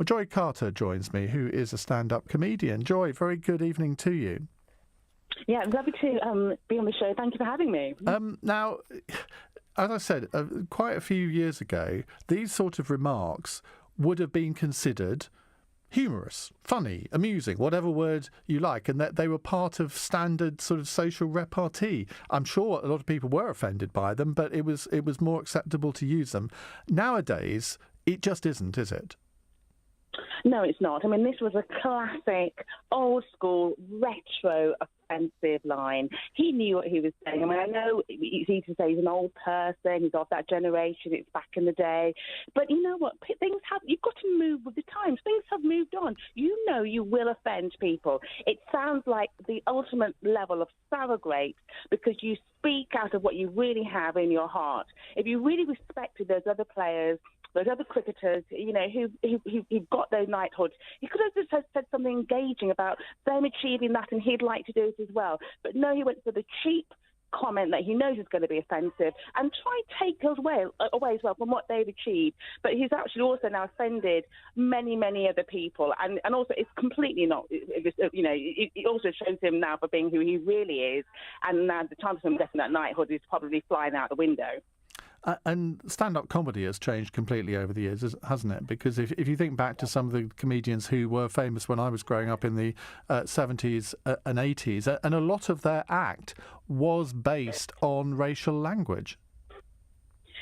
Well, Joy Carter joins me, who is a stand-up comedian. Joy, very good evening to you. Yeah, it's lovely to be on the show. Thank you for having me. Now, as I said, quite a few years ago, these sort of remarks would have been considered humorous, funny, amusing, whatever word you like, and that they were part of standard sort of social repartee. I'm sure a lot of people were offended by them, but it was more acceptable to use them. Nowadays, it just isn't, is it? No, it's not. I mean, this was a classic, old-school, retro, offensive line. He knew what he was saying. I mean, I know it's easy to say he's an old person, he's of that generation, it's back in the day. But you know what? You've got to move with the times. Things have moved on. You know you will offend people. It sounds like the ultimate level of sour grapes because you speak out of what you really have in your heart. If you really respected those other players, those other cricketers, you know, who've got those knighthoods, he could have just said something engaging about them achieving that and he'd like to do it as well. But no, he went for the cheap comment that he knows is going to be offensive and try and take us away as well from what they've achieved. But he's actually also now offended many, many other people. And also it's completely not, you know, it also shows him now for being who he really is. And now the chance of him getting that knighthood is probably flying out the window. And stand-up comedy has changed completely over the years, hasn't it? Because if you think back to some of the comedians who were famous when I was growing up in the 70s and 80s, and a lot of their act was based on racial language.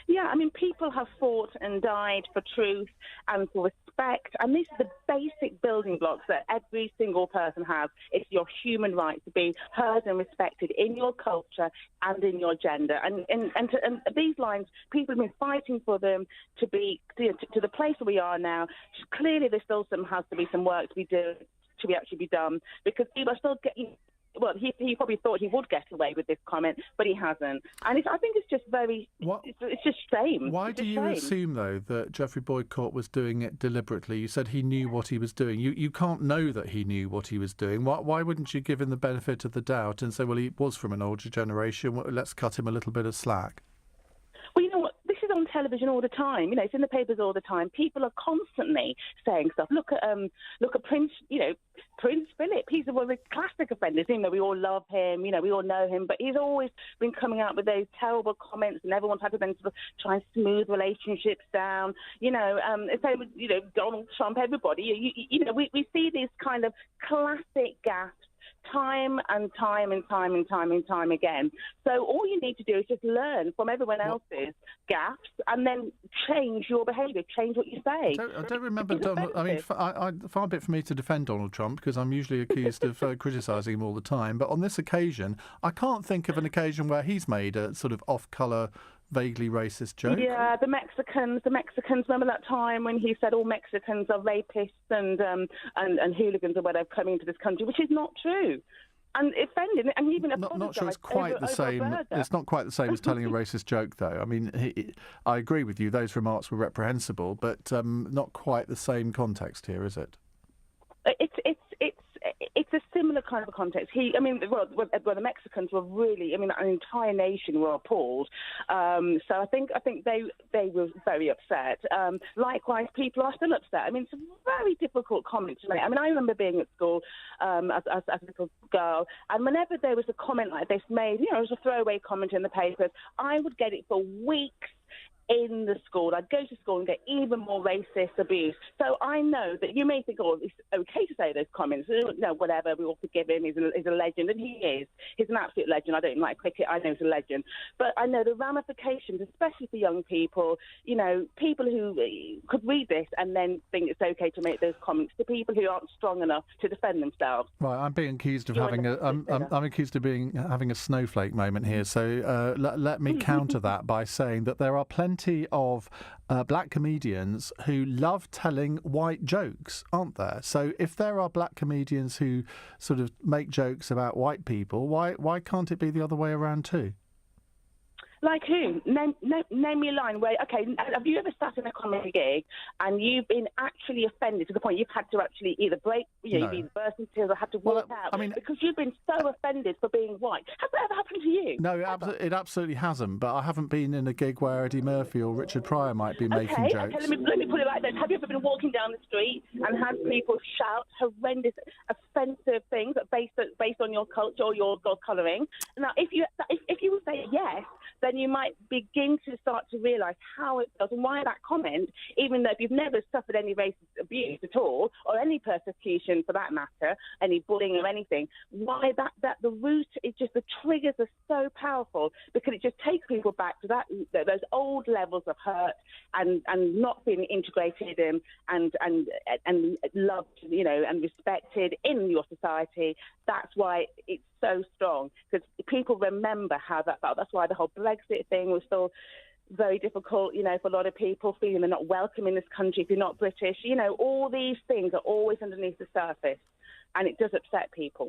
Yeah, I mean, people have fought and died for truth and for respect, and these are the basic building blocks that every single person has. It's your human right to be heard and respected in your culture and in your gender. And these lines, people have been fighting for them to be to the place where we are now. Clearly, there still has to be some work to be actually be done because people are still getting. Well, he probably thought he would get away with this comment, but he hasn't. And I think it's just it's just shame. Why do you assume, though, that Geoffrey Boycott was doing it deliberately? You said he knew what he was doing. You can't know that he knew what he was doing. Why wouldn't you give him the benefit of the doubt and say, well, he was from an older generation, let's cut him a little bit of slack? Well, you know what? This is on television all the time. You know, it's in the papers all the time. People are constantly saying stuff. Look at Prince. You know, Prince Philip. He's one of the classic offenders. Even though we all love him, you know, we all know him, but he's always been coming out with those terrible comments, and everyone's had to then sort of try and smooth relationships down. You know, same with Donald Trump. Everybody. You know, we see these kind of classic gaffes time and time again. So all you need to do is just learn from everyone else's gaffes and then change your behaviour, change what you say. I don't remember Donald. I mean, far be it for me to defend Donald Trump because I'm usually accused of criticising him all the time. But on this occasion, I can't think of an occasion where he's made a sort of off-colour, vaguely racist joke. Yeah, the Mexicans. Remember that time when he said all Mexicans are rapists and hooligans or whatever coming into this country, which is not true. And offending, and even not sure it's quite the same. It's not quite the same as telling a racist joke, though. I mean, I agree with you; those remarks were reprehensible, but not quite the same context here, is it? It's a similar kind of context. The Mexicans were really, an entire nation were appalled. So I think they were very upset. Likewise, people are still upset. I mean, it's a very difficult comment to make. I mean, I remember being at school as a little girl, and whenever there was a comment like this made, it was a throwaway comment in the papers, I would get it for weeks in the school. I'd go to school and get even more racist abuse. So I know that you may think, it's okay to say those comments. No, whatever, we all forgive him. He's a legend, and he is. He's an absolute legend. I don't like cricket. I know he's a legend. But I know the ramifications, especially for young people, people who could read this and then think it's okay to make those comments to people who aren't strong enough to defend themselves. Right, I'm being accused of having a snowflake moment here. So let me counter that by saying that there are plenty of black comedians who love telling white jokes, aren't there? So if there are black comedians who sort of make jokes about white people, why can't it be the other way around too? Like who? Name me a line where, okay, have you ever sat in a comedy gig and you've been actually offended to the point you've had to actually either break, you've either burst into tears or had to walk out because you've been so offended for being white? Has that ever happened to you? No, it absolutely hasn't, but I haven't been in a gig where Eddie Murphy or Richard Pryor might be making jokes. Okay, let me put it like this. Have you ever been walking down the street and had people shout horrendous, offensive things based on your culture or your colouring? Now, if you would say yes, then you might begin to start to realise how it feels and why that comment, even though if you've never suffered any racist abuse at all, or any persecution for that matter, any bullying or anything, why that the root is just, the triggers are so powerful because it just takes people back to those old levels of hurt and not being integrated and loved, and respected in your society. That's why it's so strong, because people remember how that felt. That's why the whole Brexit thing was still very difficult, for a lot of people, feeling they're not welcome in this country if you're not British. All these things are always underneath the surface, and it does upset people.